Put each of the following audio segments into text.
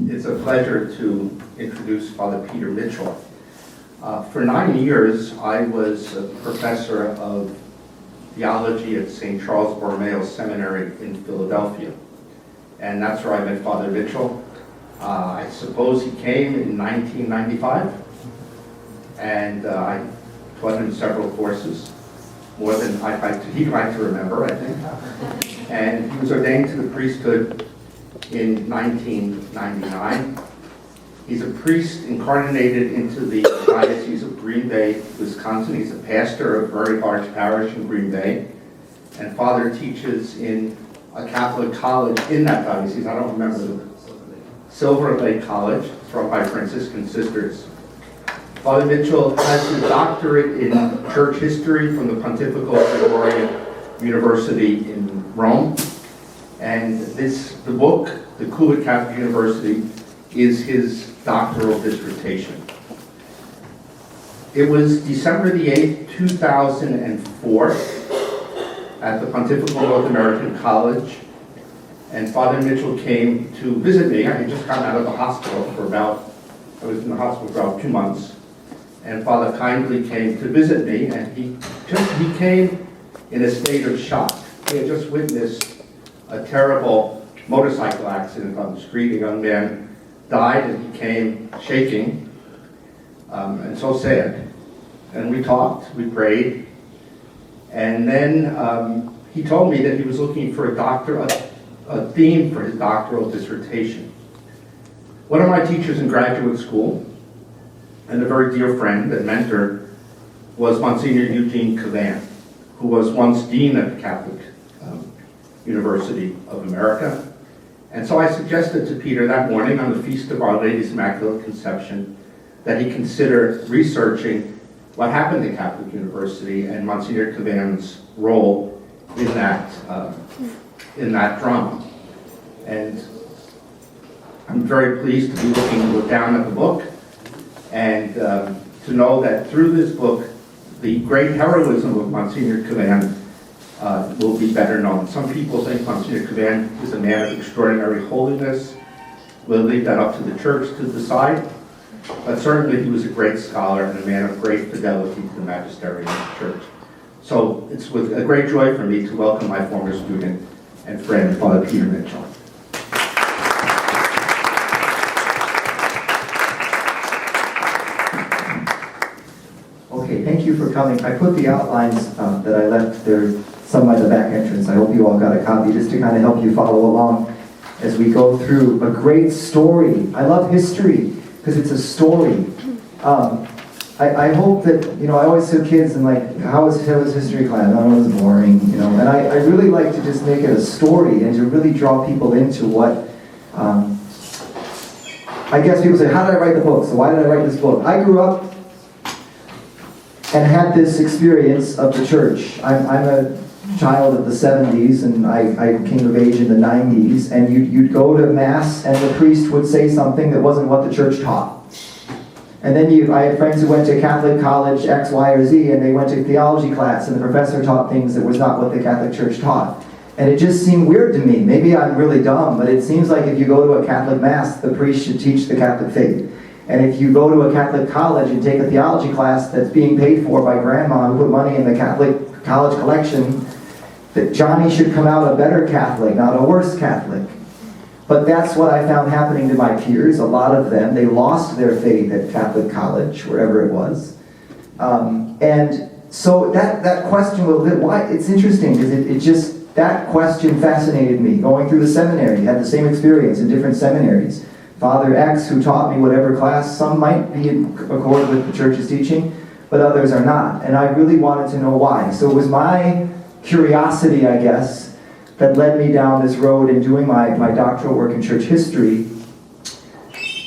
It's a pleasure to introduce Father Peter Mitchell. For 9 years, I was a professor of theology at St. Charles Borromeo Seminary in Philadelphia. And that's where I met Father Mitchell. I suppose he came in 1995. And I taught him several courses, more than he'd like to remember, I think. And he was ordained to the priesthood in 1999. He's a priest incarnated into the Diocese of Green Bay, Wisconsin. He's a pastor of a very large parish in Green Bay. And Father teaches in a Catholic college in that diocese. I don't remember the Silver Lake College. It's run by Franciscan sisters. Father Mitchell has his doctorate in church history from the Pontifical Gregorian University in Rome. And the book, The Coup at Catholic University, is his doctoral dissertation. It was December the 8th, 2004, at the Pontifical North American College, and Father Mitchell came to visit me. I had just gotten out of the hospital I was in the hospital for about 2 months, and Father kindly came to visit me, and he came in a state of shock. He had just witnessed a terrible motorcycle accident on the street. A young man died, and he came shaking and so sad. And we talked, we prayed, and then he told me that he was looking for a theme for his doctoral dissertation. One of my teachers in graduate school, and a very dear friend and mentor, was Monsignor Eugene Curran, who was once dean at the Catholic University of America. And so I suggested to Peter that morning on the Feast of Our Lady's Immaculate Conception that he consider researching what happened at Catholic University and Monsignor Curran's role in that drama. And I'm very pleased to be look down at the book and to know that through this book, the great heroism of Monsignor Curran will be better known. Some people think Monsignor Curran is a man of extraordinary holiness. We'll leave that up to the church to decide. But certainly he was a great scholar and a man of great fidelity to the magisterium of the church. So it's with a great joy for me to welcome my former student and friend, Father Peter Mitchell. Okay, thank you for coming. I put the outlines that I left there somewhere in the back entrance. I hope you all got a copy just to kind of help you follow along as we go through a great story. I love history because it's a story. I hope that, I always tell kids, and like, how was history class? Oh, it was boring, and I really like to just make it a story and to really draw people into what, I guess people say, how did I write the book? So why did I write this book? I grew up and had this experience of the church. I'm a child of the 70s, and I came of age in the 90s, and you'd go to Mass, and the priest would say something that wasn't what the church taught. And then I had friends who went to Catholic college X, Y, or Z, and they went to theology class, and the professor taught things that was not what the Catholic Church taught. And it just seemed weird to me. Maybe I'm really dumb, but it seems like if you go to a Catholic Mass, the priest should teach the Catholic faith. And if you go to a Catholic college and take a theology class that's being paid for by grandma who put money in the Catholic college collection, that Johnny should come out a better Catholic, not a worse Catholic. But that's what I found happening to my peers. A lot of them, they lost their faith at Catholic college, wherever it was. And so that question, why? It's interesting because that question fascinated me. Going through the seminary, had the same experience in different seminaries. Father X, who taught me whatever class, some might be in accord with the church's teaching, but others are not. And I really wanted to know why. So it was my curiosity, I guess, that led me down this road in doing my doctoral work in church history.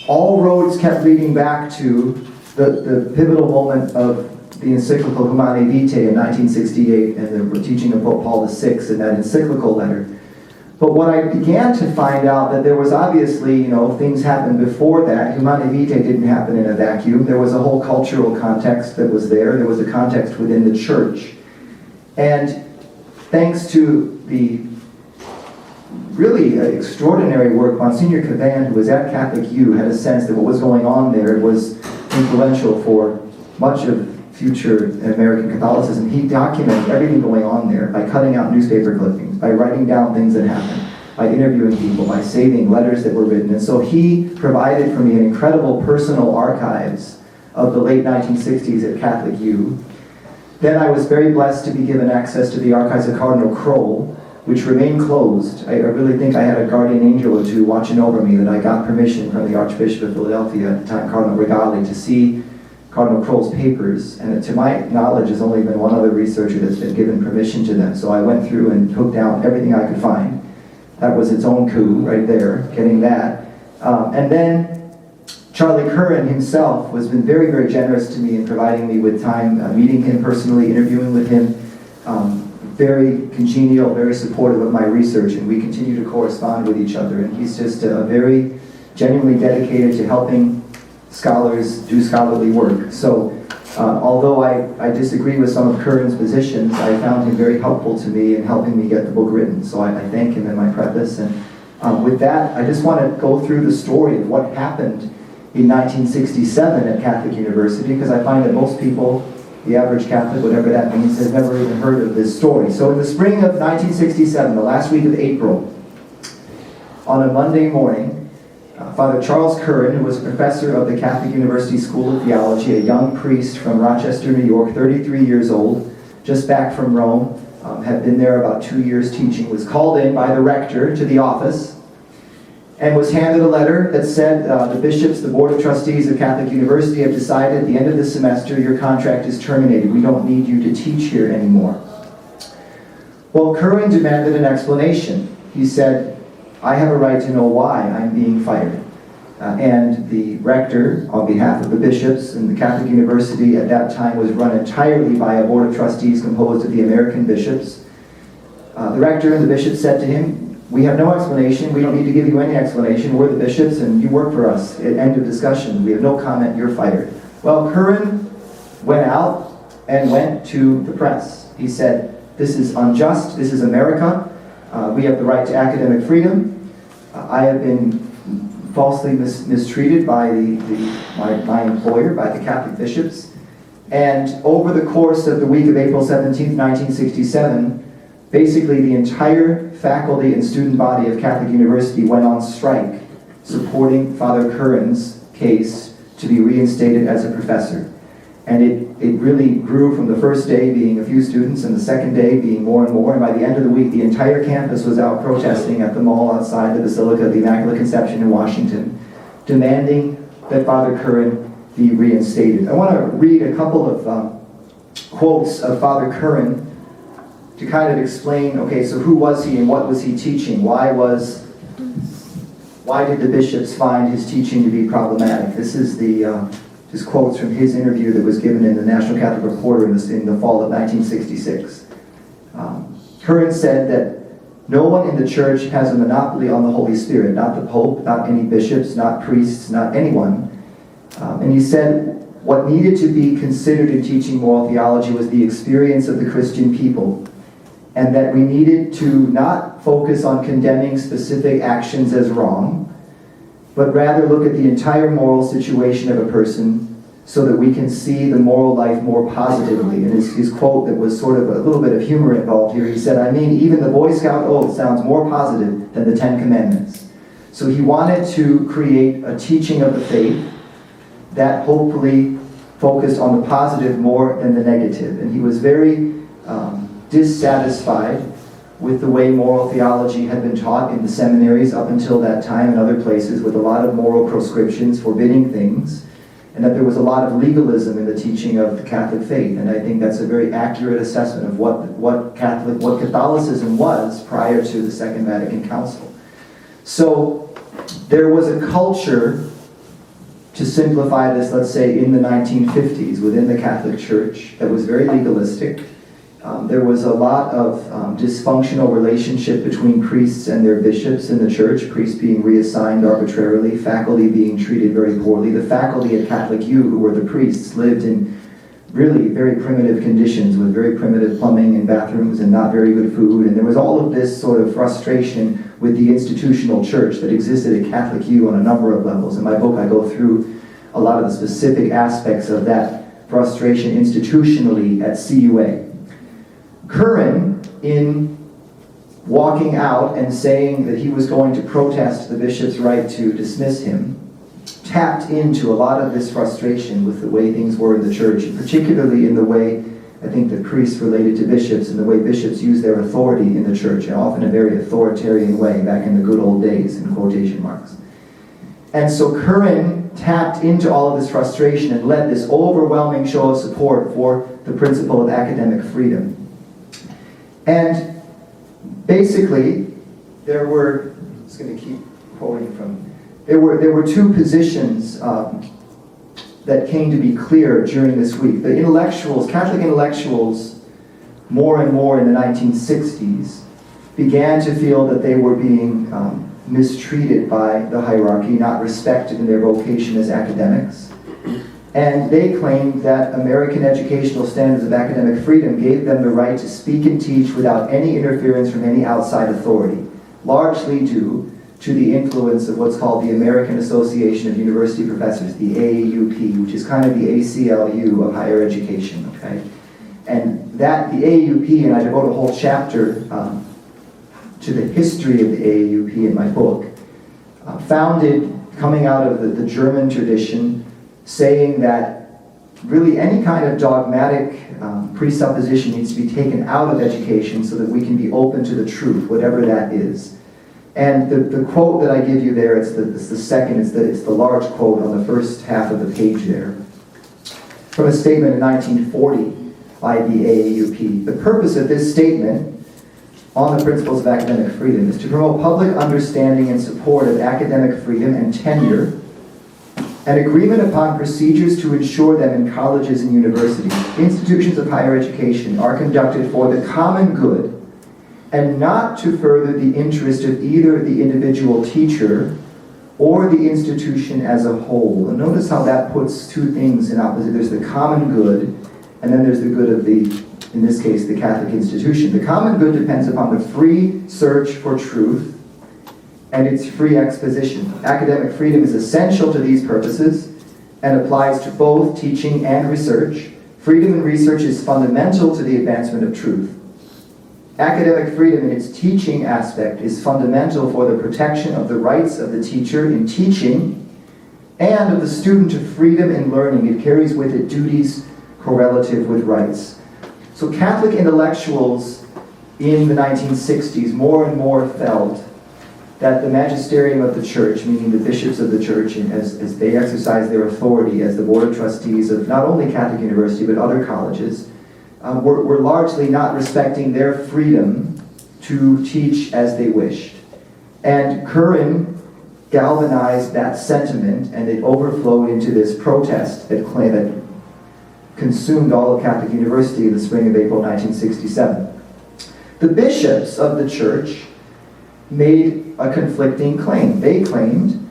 All roads kept leading back to the pivotal moment of the encyclical Humanae Vitae in 1968 and the teaching of Pope Paul VI in that encyclical letter. But what I began to find out that there was obviously, things happened before that. Humanae Vitae didn't happen in a vacuum. There was a whole cultural context that was there. There was a context within the church. And thanks to the really extraordinary work. Monsignor Cavan, who was at Catholic U, had a sense that what was going on there was influential for much of future American Catholicism. He documented everything going on there by cutting out newspaper clippings, by writing down things that happened, by interviewing people, by saving letters that were written. And so he provided for me an incredible personal archives of the late 1960s at Catholic U. Then I was very blessed to be given access to the archives of Cardinal Kroll, which remain closed. I really think I had a guardian angel or two watching over me, that I got permission from the Archbishop of Philadelphia at the time, Cardinal Regali, to see Cardinal Kroll's papers. And to my knowledge, there's only been one other researcher that's been given permission to them. So I went through and took down everything I could find. That was its own coup right there, getting that. And then Charlie Curran himself has been very, very generous to me in providing me with time, meeting him personally, interviewing with him. Very congenial, very supportive of my research, and we continue to correspond with each other. And he's just very genuinely dedicated to helping scholars do scholarly work. So although I disagree with some of Curran's positions, I found him very helpful to me in helping me get the book written. So I thank him in my preface. And with that, I just want to go through the story of what happened in 1967 at Catholic University, because I find that most people, the average Catholic, whatever that means, has never even heard of this story. So in the spring of 1967, the last week of April, on a Monday morning, Father Charles Curran, who was a professor of the Catholic University School of Theology, a young priest from Rochester, New York, 33 years old, just back from Rome, had been there about 2 years teaching, was called in by the rector to the office and was handed a letter that said, the bishops, the Board of Trustees of Catholic University have decided at the end of this semester your contract is terminated. We don't need you to teach here anymore. Well, Curran demanded an explanation. He said, I have a right to know why I'm being fired. And the rector, on behalf of the bishops and the Catholic University at that time, was run entirely by a Board of Trustees composed of the American bishops. The rector and the bishops said to him, we have no explanation. We don't need to give you any explanation. We're the bishops and you work for us. End of discussion. We have no comment. You're fired. Well, Curran went out and went to the press. He said, this is unjust. This is America. We have the right to academic freedom. I have been falsely mistreated by my employer, by the Catholic bishops. And over the course of the week of April 17th, 1967, basically the entire faculty and student body of Catholic University went on strike, supporting Father Curran's case to be reinstated as a professor. And it really grew from the first day being a few students and the second day being more and more. And by the end of the week, the entire campus was out protesting at the mall outside the Basilica of the Immaculate Conception in Washington, demanding that Father Curran be reinstated. I want to read a couple of quotes of Father Curran to kind of explain, okay, so who was he and what was he teaching? Why did the bishops find his teaching to be problematic? This is just quotes from his interview that was given in the National Catholic Reporter in the fall of 1966. Curran said that no one in the church has a monopoly on the Holy Spirit, not the Pope, not any bishops, not priests, not anyone. And he said what needed to be considered in teaching moral theology was the experience of the Christian people, and that we needed to not focus on condemning specific actions as wrong, but rather look at the entire moral situation of a person so that we can see the moral life more positively. And his quote that was sort of a little bit of humor involved here, he said, I mean, even the Boy Scout oath sounds more positive than the Ten Commandments. So he wanted to create a teaching of the faith that hopefully focused on the positive more than the negative. And he was very dissatisfied with the way moral theology had been taught in the seminaries up until that time and other places, with a lot of moral proscriptions, forbidding things, and that there was a lot of legalism in the teaching of the Catholic faith. And I think that's a very accurate assessment of what Catholicism was prior to the Second Vatican Council. So there was a culture, to simplify this, let's say in the 1950s within the Catholic Church, that was very legalistic. There was a lot of dysfunctional relationship between priests and their bishops in the church, priests being reassigned arbitrarily, faculty being treated very poorly. The faculty at Catholic U, who were the priests, lived in really very primitive conditions with very primitive plumbing and bathrooms and not very good food. And there was all of this sort of frustration with the institutional church that existed at Catholic U on a number of levels. In my book, I go through a lot of the specific aspects of that frustration institutionally at CUA. Curran, in walking out and saying that he was going to protest the bishop's right to dismiss him, tapped into a lot of this frustration with the way things were in the church, and particularly in the way I think that priests related to bishops and the way bishops use their authority in the church, and often a very authoritarian way back in the good old days, in quotation marks. And so Curran tapped into all of this frustration and led this overwhelming show of support for the principle of academic freedom. And basically, there were, I'm just going to keep quoting from, there were two positions that came to be clear during this week. The intellectuals, Catholic intellectuals, more and more in the 1960s, began to feel that they were being mistreated by the hierarchy, not respected in their vocation as academics. And they claimed that American educational standards of academic freedom gave them the right to speak and teach without any interference from any outside authority, largely due to the influence of what's called the American Association of University Professors, the AAUP, which is kind of the ACLU of higher education, okay? And that, the AAUP, and I devote a whole chapter to the history of the AAUP in my book, founded, coming out of the German tradition, saying that really any kind of dogmatic presupposition needs to be taken out of education so that we can be open to the truth, whatever that is. And the quote that I give you there, it's the second, it's the large quote on the first half of the page there, from a statement in 1940 by the AAUP. The purpose of this statement on the principles of academic freedom is to promote public understanding and support of academic freedom and tenure, and agreement upon procedures to ensure them in colleges and universities. Institutions of higher education are conducted for the common good and not to further the interest of either the individual teacher or the institution as a whole. And notice how that puts two things in opposite. There's the common good, and then there's the good of the, in this case, the Catholic institution. The common good depends upon the free search for truth and its free exposition. Academic freedom is essential to these purposes and applies to both teaching and research. Freedom in research is fundamental to the advancement of truth. Academic freedom in its teaching aspect is fundamental for the protection of the rights of the teacher in teaching and of the student to freedom in learning. It carries with it duties correlative with rights. So Catholic intellectuals in the 1960s more and more felt that the magisterium of the church, meaning the bishops of the church, and as they exercise their authority as the board of trustees of not only Catholic University but other colleges, were largely not respecting their freedom to teach as they wished. And Curran galvanized that sentiment, and it overflowed into this protest that consumed all of Catholic University in the spring of April 1967. The bishops of the church made a conflicting claim. They claimed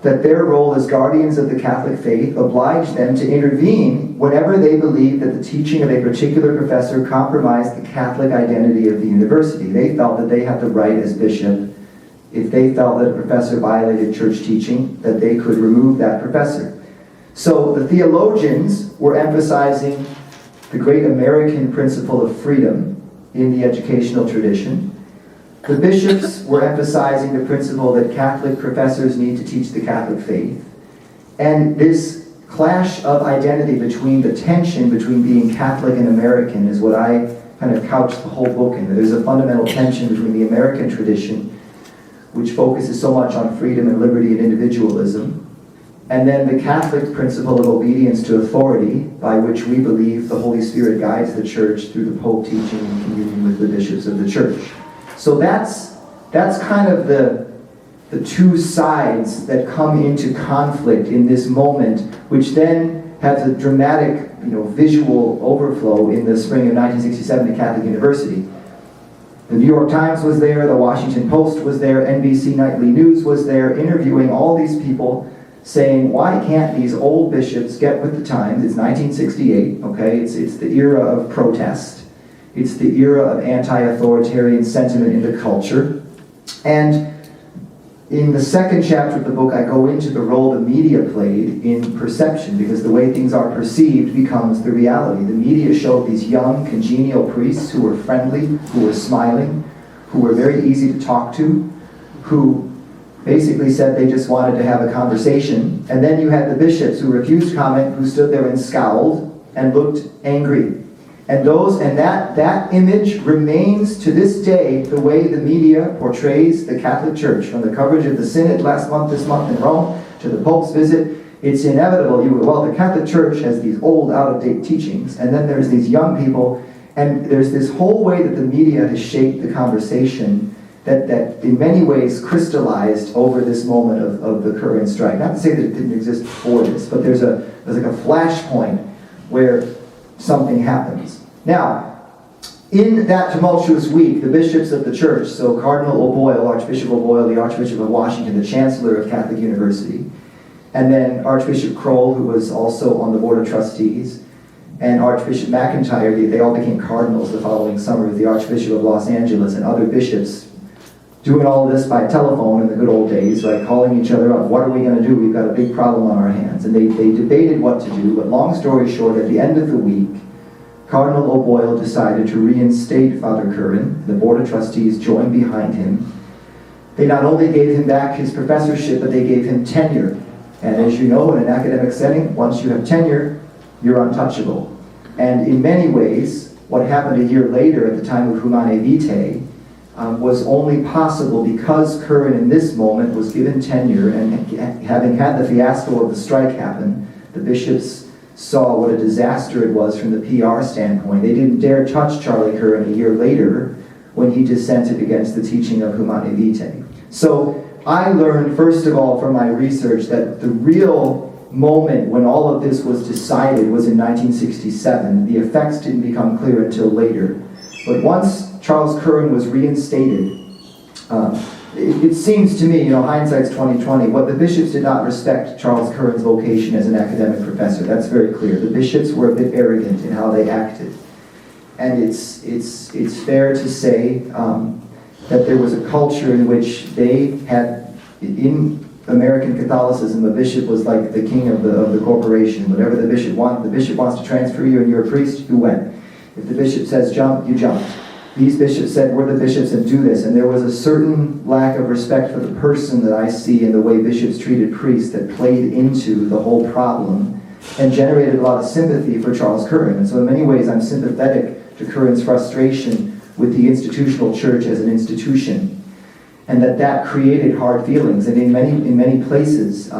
that their role as guardians of the Catholic faith obliged them to intervene whenever they believed that the teaching of a particular professor compromised the Catholic identity of the university. They felt that they had the right as bishop, if they felt that a professor violated church teaching, that they could remove that professor. So the theologians were emphasizing the great American principle of freedom in the educational tradition. The bishops were emphasizing the principle that Catholic professors need to teach the Catholic faith. And this clash of identity between the tension between being Catholic and American is what I kind of couch the whole book in. There's a fundamental tension between the American tradition, which focuses so much on freedom and liberty and individualism, and then the Catholic principle of obedience to authority, by which we believe the Holy Spirit guides the church through the Pope teaching in communion with the bishops of the church. So that's kind of the two sides that come into conflict in this moment, which then has a dramatic, visual overflow in the spring of 1967 at Catholic University. The New York Times was there, the Washington Post was there, NBC Nightly News was there, interviewing all these people, saying, why can't these old bishops get with the times? It's 1968, okay? It's the era of protest. It's the era of anti-authoritarian sentiment in the culture. And in the second chapter of the book, I go into the role the media played in perception, because the way things are perceived becomes the reality. The media showed these young, congenial priests who were friendly, who were smiling, who were very easy to talk to, who basically said they just wanted to have a conversation. And then you had the bishops who refused comment, who stood there and scowled and looked angry. And that image remains to this day the way the media portrays the Catholic Church. From the coverage of the Synod this month in Rome, to the Pope's visit, it's inevitable. The Catholic Church has these old, out-of-date teachings, and then there's these young people, and there's this whole way that the media has shaped the conversation that in many ways crystallized over this moment of the Curran strike. Not to say that it didn't exist before this, but there's like a flashpoint where something happens. Now, in that tumultuous week, the bishops of the church, so Cardinal O'Boyle, Archbishop O'Boyle, the Archbishop of Washington, the Chancellor of Catholic University, and then Archbishop Kroll, who was also on the Board of Trustees, and Archbishop McIntyre, they all became cardinals the following summer, the Archbishop of Los Angeles and other bishops, doing all of this by telephone in the good old days, right, calling each other up. What are we going to do? We've got a big problem on our hands. And they debated what to do, but long story short, at the end of the week, Cardinal O'Boyle decided to reinstate Father Curran. The Board of Trustees joined behind him. They not only gave him back his professorship, but they gave him tenure. And as you know, in an academic setting, once you have tenure, you're untouchable. And in many ways, what happened a year later at the time of Humane Vitae was only possible because Curran in this moment was given tenure, and having had the fiasco of the strike happen, the bishops saw what a disaster it was from the PR standpoint. They didn't dare touch Charlie Curran a year later when he dissented against the teaching of Humane Vitae. So I learned, first of all, from my research that the real moment when all of this was decided was in 1967. The effects didn't become clear until later. But once Charles Curran was reinstated, it seems to me, hindsight's 20/20, what the bishops did not respect Charles Curran's vocation as an academic professor. That's very clear. The bishops were a bit arrogant in how they acted. And it's fair to say that there was a culture in which they had, in American Catholicism, a bishop was like the king of the corporation. Whatever the bishop wants to transfer you and you're a priest, you went. If the bishop says jump, you jump. These bishops said, we're the bishops and do this. And there was a certain lack of respect for the person that I see in the way bishops treated priests that played into the whole problem and generated a lot of sympathy for Charles Curran. And so in many ways, I'm sympathetic to Curran's frustration with the institutional church as an institution, and that created hard feelings. And in many places,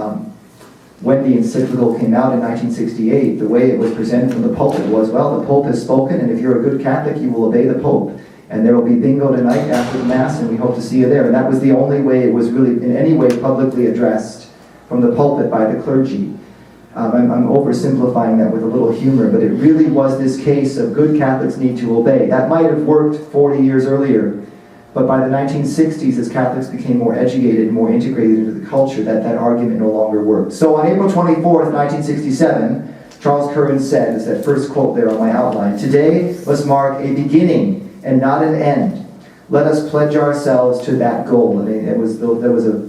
when the encyclical came out in 1968, the way it was presented from the pulpit was, well, the Pope has spoken, and if you're a good Catholic, you will obey the Pope. And there will be bingo tonight after the Mass, and we hope to see you there. And that was the only way it was really in any way publicly addressed from the pulpit by the clergy. I'm oversimplifying that with a little humor, but it really was this case of good Catholics need to obey. That might have worked 40 years earlier, but by the 1960s, as Catholics became more educated, more integrated into the culture, that argument no longer worked. So on April 24th, 1967, Charles Curran said, is that first quote there on my outline, "Today must mark a beginning and not an end. Let us pledge ourselves to that goal." I mean, there was a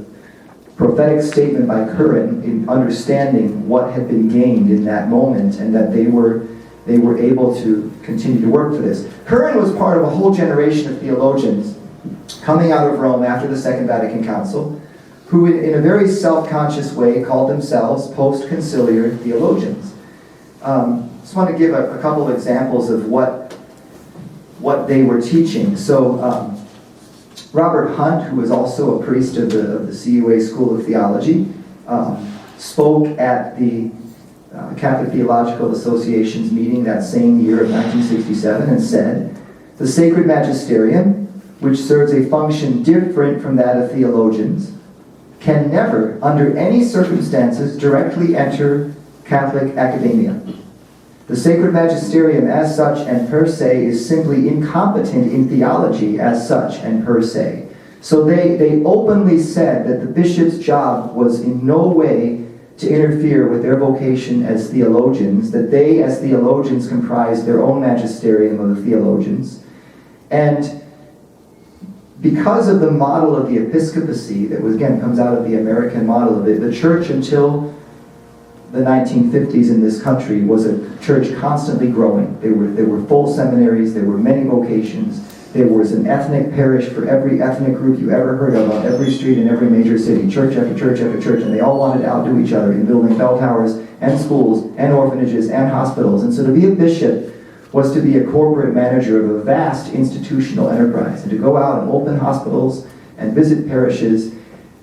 prophetic statement by Curran in understanding what had been gained in that moment, and that they were able to continue to work for this. Curran was part of a whole generation of theologians coming out of Rome after the Second Vatican Council, who in a very self-conscious way called themselves post-conciliar theologians. Just want to give a couple of examples of what they were teaching. So Robert Hunt, who was also a priest of the CUA School of Theology, spoke at the Catholic Theological Association's meeting that same year of 1967 and said, "The sacred magisterium, which serves a function different from that of theologians, can never, under any circumstances, directly enter Catholic academia. The sacred magisterium as such and per se is simply incompetent in theology as such and per se." So they openly said that the bishop's job was in no way to interfere with their vocation as theologians, that they as theologians comprise their own magisterium of the theologians. And because of the model of the episcopacy that was, again, comes out of the American model of it, the church until the 1950s in this country was a church constantly growing. There were full seminaries, there were many vocations, there was an ethnic parish for every ethnic group you ever heard of on every street in every major city, church after church after church, and they all wanted to outdo each other in building bell towers and schools and orphanages and hospitals. And so to be a bishop was to be a corporate manager of a vast institutional enterprise, and to go out and open hospitals and visit parishes.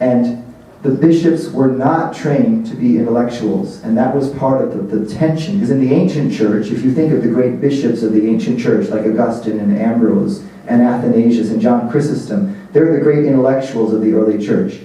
And the bishops were not trained to be intellectuals, and that was part of the tension. Because in the ancient church, if you think of the great bishops of the ancient church, like Augustine and Ambrose and Athanasius and John Chrysostom, they're the great intellectuals of the early church.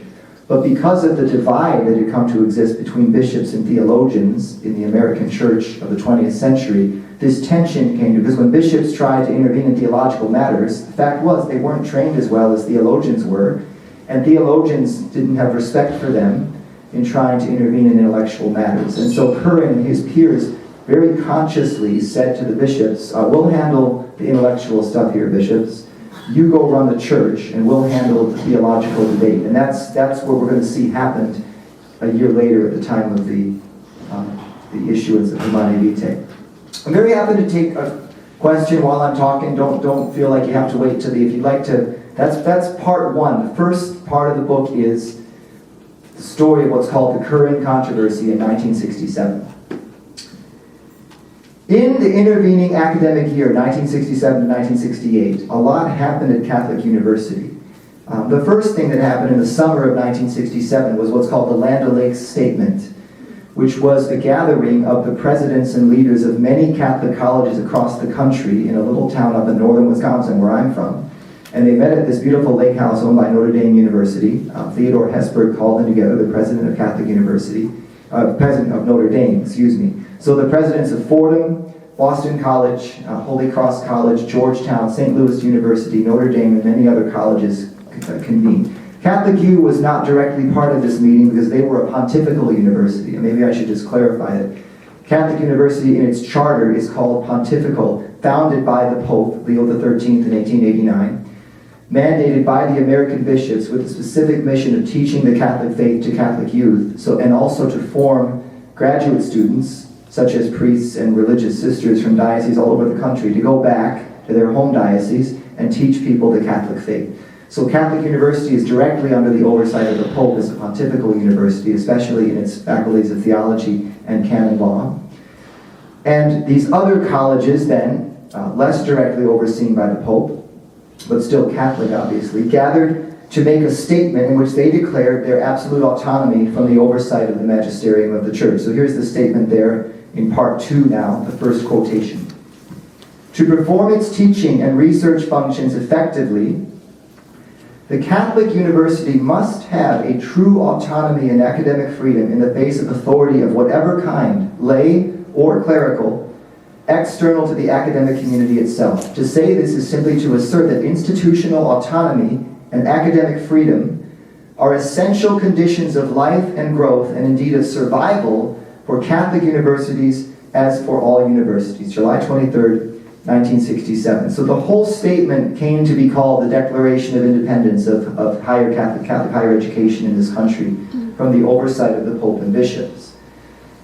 But because of the divide that had come to exist between bishops and theologians in the American church of the 20th century, this tension came to, because when bishops tried to intervene in theological matters, the fact was they weren't trained as well as theologians were, and theologians didn't have respect for them in trying to intervene in intellectual matters. And so Curran and his peers very consciously said to the bishops, we'll handle the intellectual stuff here, bishops. You go run the church, and we'll handle the theological debate. And that's what we're going to see happened a year later at the time of the issuance of Humanae Vitae. I'm very happy to take a question while I'm talking. Don't feel like you have to wait till if you'd like to. That's part one. The first part of the book is the story of what's called the Curran controversy in 1967. In the intervening academic year, 1967 to 1968, a lot happened at Catholic University. The first thing that happened in the summer of 1967 was what's called the Land O'Lakes Statement, which was a gathering of the presidents and leaders of many Catholic colleges across the country in a little town up in northern Wisconsin, where I'm from. And they met at this beautiful lake house owned by Notre Dame University. Theodore Hesburgh called them together, the president of Catholic University, president of Notre Dame, excuse me. So the presidents of Fordham, Boston College, Holy Cross College, Georgetown, St. Louis University, Notre Dame, and many other colleges convened. Catholic U was not directly part of this meeting because they were a pontifical university, and maybe I should just clarify that. Catholic University in its charter is called pontifical, founded by the Pope, Leo XIII in 1889, mandated by the American bishops with the specific mission of teaching the Catholic faith to Catholic youth, and also to form graduate students, such as priests and religious sisters from dioceses all over the country, to go back to their home diocese and teach people the Catholic faith. So Catholic University is directly under the oversight of the Pope as a pontifical university, especially in its faculties of theology and canon law. And these other colleges then, less directly overseen by the Pope, but still Catholic obviously, gathered to make a statement in which they declared their absolute autonomy from the oversight of the magisterium of the church. So here's the statement there in part 2 now, the first quotation. To perform its teaching and research functions effectively, the Catholic University must have a true autonomy and academic freedom in the face of authority of whatever kind, lay or clerical, external to the academic community itself. To say this is simply to assert that institutional autonomy and academic freedom are essential conditions of life and growth, and indeed of survival for Catholic universities as for all universities. July 23rd, 1967. So the whole statement came to be called the Declaration of Independence of higher Catholic higher education in this country from the oversight of the Pope and bishops.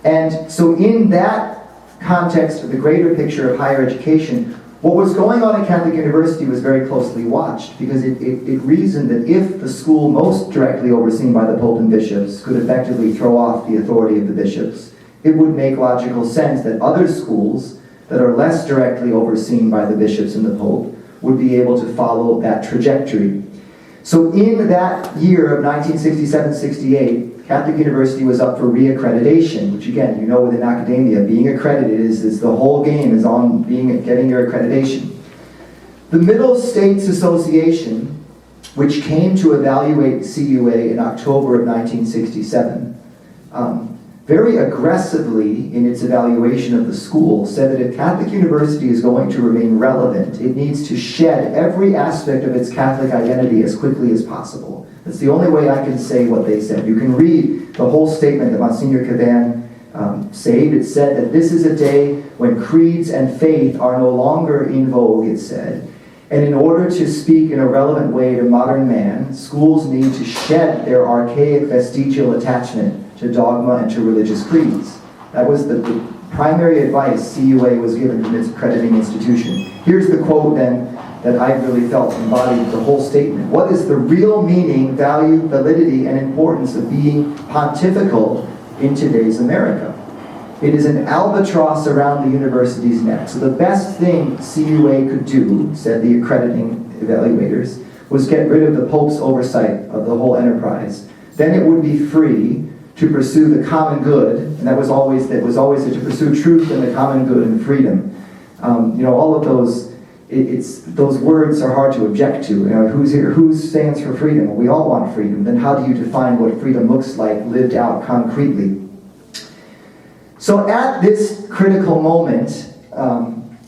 And so in that context of the greater picture of higher education, what was going on at Catholic University was very closely watched, because it reasoned that if the school most directly overseen by the Pope and bishops could effectively throw off the authority of the bishops, it would make logical sense that other schools that are less directly overseen by the bishops and the Pope would be able to follow that trajectory. So in that year of 1967-68, Catholic University was up for reaccreditation, which again, you know within academia, being accredited is the whole game is on getting your accreditation. The Middle States Association, which came to evaluate CUA in October of 1967, very aggressively in its evaluation of the school, said that if Catholic University is going to remain relevant, it needs to shed every aspect of its Catholic identity as quickly as possible. That's the only way I can say what they said. You can read the whole statement that Monsignor Curran saved. It said that this is a day when creeds and faith are no longer in vogue, it said. And in order to speak in a relevant way to modern man, schools need to shed their archaic vestigial attachment to dogma and to religious creeds. That was the primary advice CUA was given from its accrediting institution. Here's the quote then that I really felt embodied the whole statement. What is the real meaning, value, validity, and importance of being pontifical in today's America? It is an albatross around the university's neck. So the best thing CUA could do, said the accrediting evaluators, was get rid of the Pope's oversight of the whole enterprise. Then it would be free to pursue the common good, and that was always to pursue truth and the common good and freedom. All of those, those words are hard to object to. Who stands for freedom? Well, we all want freedom. Then how do you define what freedom looks like lived out concretely? So at this critical moment,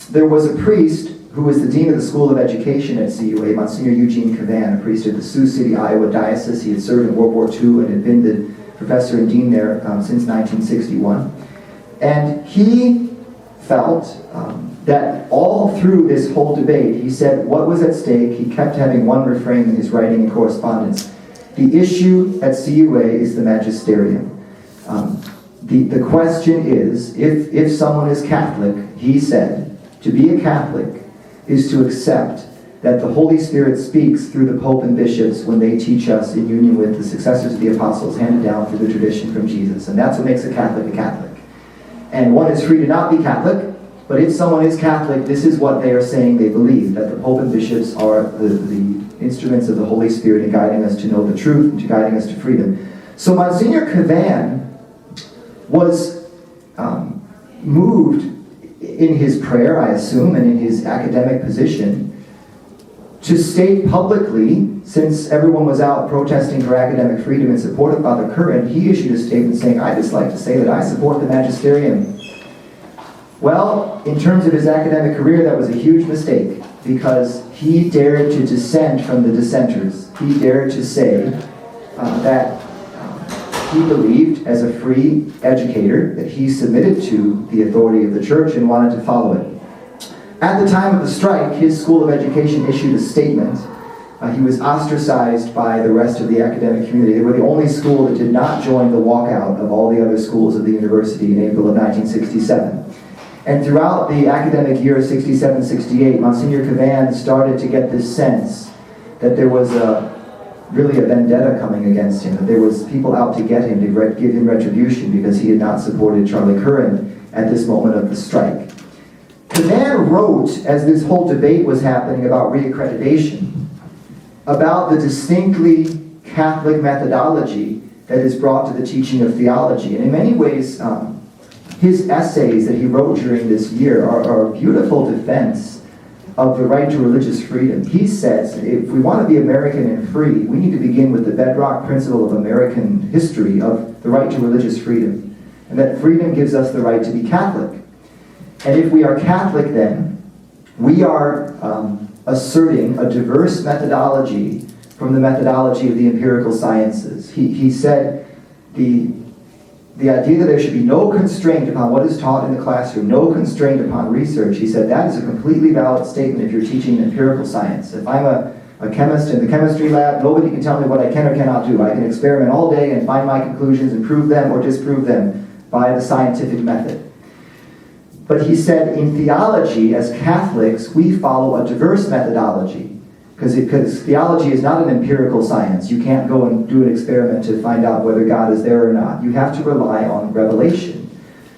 there was a priest who was the dean of the School of Education at CUA, Monsignor Eugene Curran, a priest of the Sioux City, Iowa diocese. He had served in World War II and had been the professor and dean there since 1961. And he felt that all through this whole debate, he said what was at stake, he kept having one refrain in his writing and correspondence. The issue at CUA is the magisterium. The question is, if someone is Catholic, he said, to be a Catholic is to accept that the Holy Spirit speaks through the Pope and bishops when they teach us in union with the successors of the apostles handed down through the tradition from Jesus. And that's what makes a Catholic a Catholic. And one is free to not be Catholic, but if someone is Catholic, this is what they are saying they believe, that the Pope and bishops are the instruments of the Holy Spirit in guiding us to know the truth and to guiding us to freedom. So Monsignor Curran was moved in his prayer, I assume, and in his academic position, to state publicly, since everyone was out protesting for academic freedom in support of Father Curran, he issued a statement saying, "I'd just like to say that I support the magisterium." Well, in terms of his academic career, that was a huge mistake, because he dared to dissent from the dissenters. He dared to say that he believed, as a free educator, that he submitted to the authority of the church and wanted to follow it. At the time of the strike, his School of Education issued a statement. He was ostracized by the rest of the academic community. They were the only school that did not join the walkout of all the other schools of the university in April of 1967. And throughout the academic year 67-68, Monsignor Curran started to get this sense that there was really a vendetta coming against him, that there was people out to get him, to give him retribution because he had not supported Charlie Curran at this moment of the strike. Curran wrote, as this whole debate was happening about reaccreditation, about the distinctly Catholic methodology that is brought to the teaching of theology. And in many ways, his essays that he wrote during this year are a beautiful defense of the right to religious freedom. He says, if we want to be American and free, we need to begin with the bedrock principle of American history of the right to religious freedom. And that freedom gives us the right to be Catholic. And if we are Catholic, then we are asserting a diverse methodology from the methodology of the empirical sciences. He said the idea that there should be no constraint upon what is taught in the classroom, no constraint upon research, he said that is a completely valid statement if you're teaching empirical science. If I'm a chemist in the chemistry lab, nobody can tell me what I can or cannot do. I can experiment all day and find my conclusions and prove them or disprove them by the scientific method. But he said in theology, as Catholics, we follow a diverse methodology. Because theology is not an empirical science. You can't go and do an experiment to find out whether God is there or not. You have to rely on revelation.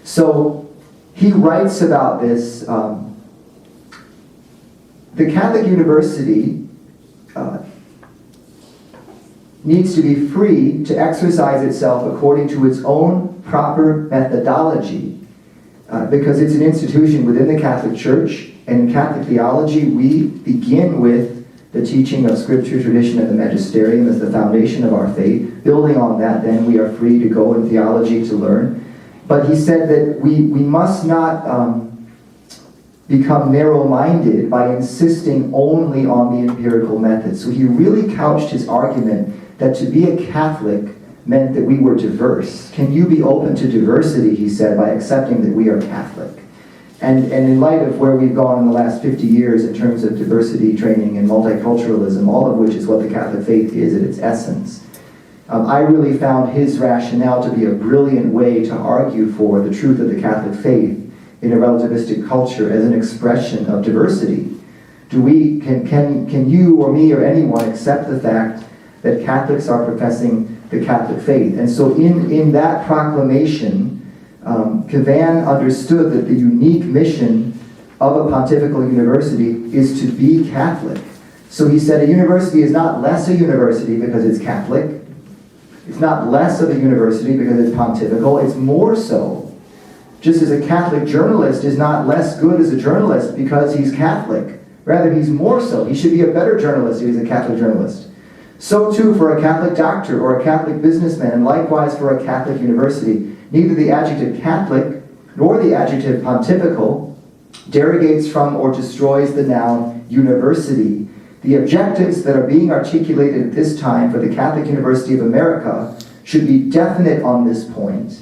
So he writes about this. The Catholic University needs to be free to exercise itself according to its own proper methodology. Because it's an institution within the Catholic Church, and in Catholic theology, we begin with the teaching of Scripture, tradition, and the magisterium as the foundation of our faith. Building on that, then, we are free to go in theology to learn. But he said that we must not become narrow-minded by insisting only on the empirical method. So he really couched his argument that to be a Catholic meant that we were diverse. Can you be open to diversity, he said, by accepting that we are Catholic? And in light of where we've gone in the last 50 years in terms of diversity training and multiculturalism, all of which is what the Catholic faith is at its essence, I really found his rationale to be a brilliant way to argue for the truth of the Catholic faith in a relativistic culture as an expression of diversity. Can you or me or anyone accept the fact that Catholics are professing the Catholic faith? And so in that proclamation, Curran understood that the unique mission of a pontifical university is to be Catholic. So he said a university is not less a university because it's Catholic. It's not less of a university because it's pontifical. It's more so. Just as a Catholic journalist is not less good as a journalist because he's Catholic. Rather, he's more so. He should be a better journalist if he's a Catholic journalist. So too for a Catholic doctor or a Catholic businessman, and likewise for a Catholic university. Neither the adjective Catholic nor the adjective pontifical derogates from or destroys the noun university. The objectives that are being articulated at this time for the Catholic University of America should be definite on this point,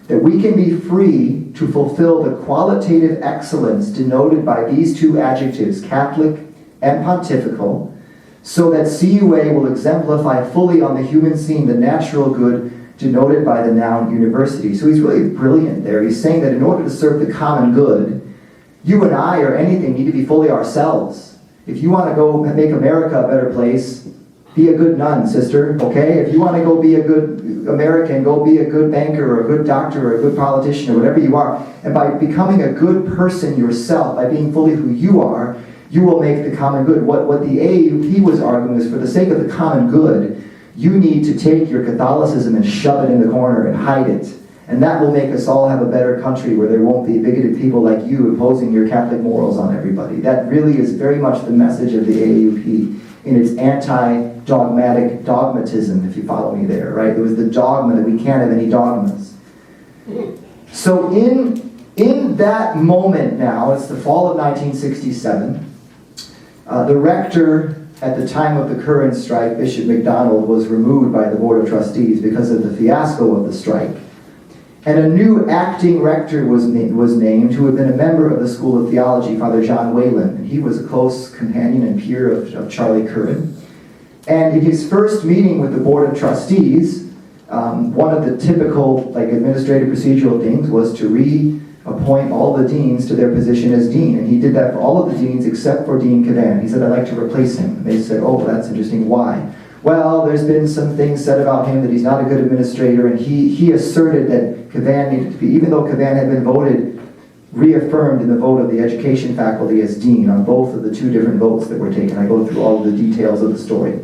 that we can be free to fulfill the qualitative excellence denoted by these two adjectives, Catholic and pontifical, so that CUA will exemplify fully on the human scene the natural good denoted by the noun university. So he's really brilliant there. He's saying that in order to serve the common good, you and I or anything need to be fully ourselves. If you want to go make America a better place, be a good nun, sister, okay? If you want to go be a good American, go be a good banker or a good doctor or a good politician or whatever you are. And by becoming a good person yourself, by being fully who you are, you will make the common good. What the AAUP was arguing is for the sake of the common good, you need to take your Catholicism and shove it in the corner and hide it. And that will make us all have a better country where there won't be bigoted people like you imposing your Catholic morals on everybody. That really is very much the message of the AAUP in its anti-dogmatic dogmatism, if you follow me there, right? It was the dogma that we can't have any dogmas. So in that moment now, it's the fall of 1967, the rector at the time of the Curran strike, Bishop McDonald, was removed by the Board of Trustees because of the fiasco of the strike. And a new acting rector was named, who had been a member of the School of Theology, Father John Whalen. And he was a close companion and peer of Charlie Curran. And in his first meeting with the Board of Trustees, one of the typical administrative procedural things was to reappoint all the deans to their position as dean. And he did that for all of the deans except for Dean Curran. He said, I'd like to replace him. And they said, oh, that's interesting. Why? Well, there's been some things said about him that he's not a good administrator, and he asserted that Curran needed to be, even though Curran had been reaffirmed in the vote of the education faculty as dean on both of the two different votes that were taken. I go through all of the details of the story.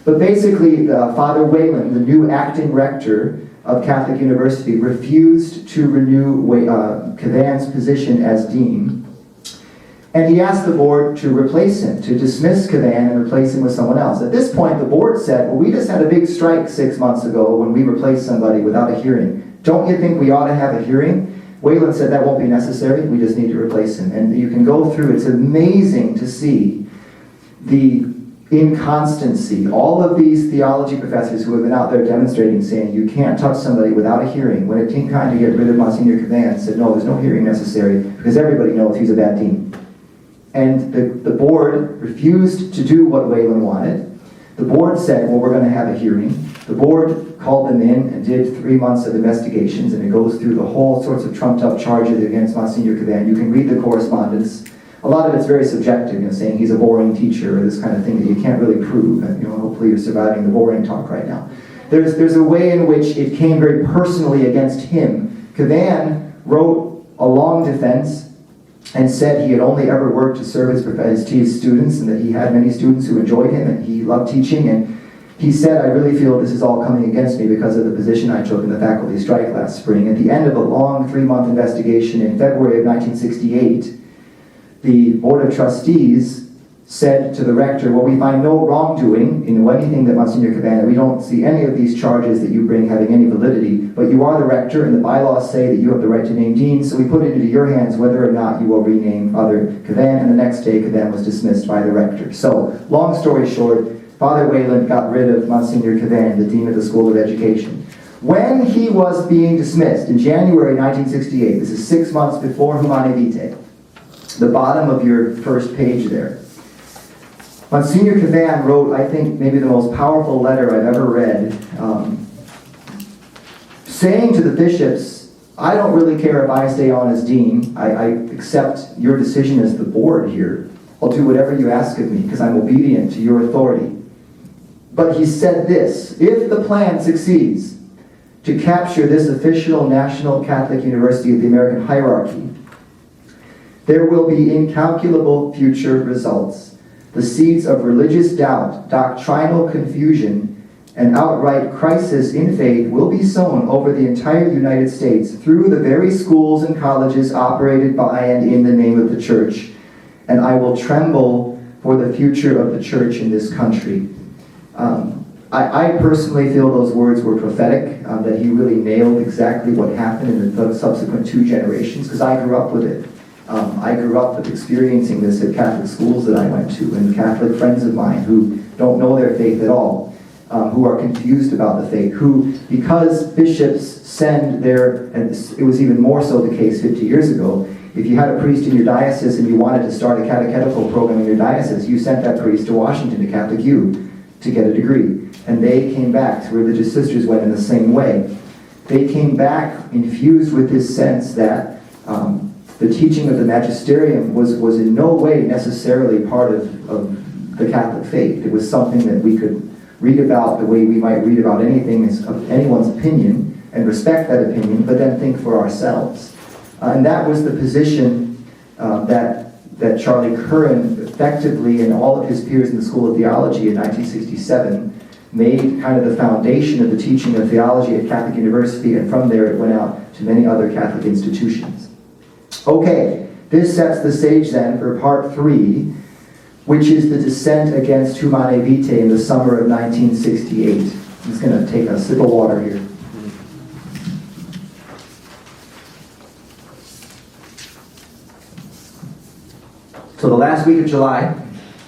But basically, Father Whalen, the new acting rector of Catholic University, refused to renew Curran's position as dean. And he asked the board to replace him, to dismiss Curran and replace him with someone else. At this point, the board said, well, we just had a big strike 6 months ago when we replaced somebody without a hearing. Don't you think we ought to have a hearing? Whalen said that won't be necessary, we just need to replace him. And you can go through, it's amazing to see the inconstancy. All of these theology professors who have been out there demonstrating, saying you can't touch somebody without a hearing, when it came time to get rid of Monsignor Curran, said no, there's no hearing necessary because everybody knows he's a bad dean. And the board refused to do what Whalen wanted. The board said, well, we're going to have a hearing. The board called them in and did 3 months of investigations, and it goes through the whole sorts of trumped-up charges against Monsignor Curran. You can read the correspondence. A lot of it's very subjective, saying he's a boring teacher or this kind of thing that you can't really prove. And hopefully you're surviving the boring talk right now. There's a way in which it came very personally against him. Curran wrote a long defense and said he had only ever worked to serve his students, and that he had many students who enjoyed him and he loved teaching. And he said, I really feel this is all coming against me because of the position I took in the faculty strike last spring. At the end of a long 3-month investigation in February of 1968, the Board of Trustees said to the rector, well, we find no wrongdoing in anything that Monsignor Curran, we don't see any of these charges that you bring having any validity. but you are the rector, and the bylaws say that you have the right to name deans, so we put it into your hands whether or not you will rename Father Curran, and the next day Curran was dismissed by the rector. So, long story short, Father Wayland got rid of Monsignor Curran, the Dean of the School of Education. When he was being dismissed in January 1968, this is 6 months before Humane Vitae, the bottom of your first page there, Monsignor Curran wrote, I think, maybe the most powerful letter I've ever read, saying to the bishops, I don't really care if I stay on as dean. I accept your decision as the board here. I'll do whatever you ask of me because I'm obedient to your authority. But he said this, if the plan succeeds to capture this official National Catholic University of the American hierarchy, there will be incalculable future results. The seeds of religious doubt, doctrinal confusion, and outright crisis in faith will be sown over the entire United States through the very schools and colleges operated by and in the name of the church. And I will tremble for the future of the church in this country. I personally feel those words were prophetic, that he really nailed exactly what happened in the subsequent 2 generations, because I grew up with it. I grew up with experiencing this at Catholic schools that I went to, and Catholic friends of mine who don't know their faith at all, who are confused about the faith, who, because bishops send their, and it was even more so the case 50 years ago, if you had a priest in your diocese and you wanted to start a catechetical program in your diocese, you sent that priest to Washington, to Catholic U, to get a degree. And they came back, so religious sisters went in the same way. They came back infused with this sense that the teaching of the magisterium was in no way necessarily part of the Catholic faith. It was something that we could read about the way we might read about anything of anyone's opinion and respect that opinion, but then think for ourselves. And that was the position that Charlie Curran effectively, and all of his peers in the School of Theology in 1967, made kind of the foundation of the teaching of theology at Catholic University, and from there it went out to many other Catholic institutions. Okay, this sets the stage then for part 3, which is the dissent against Humane Vitae in the summer of 1968. I'm just going to take a sip of water here. So the last week of July,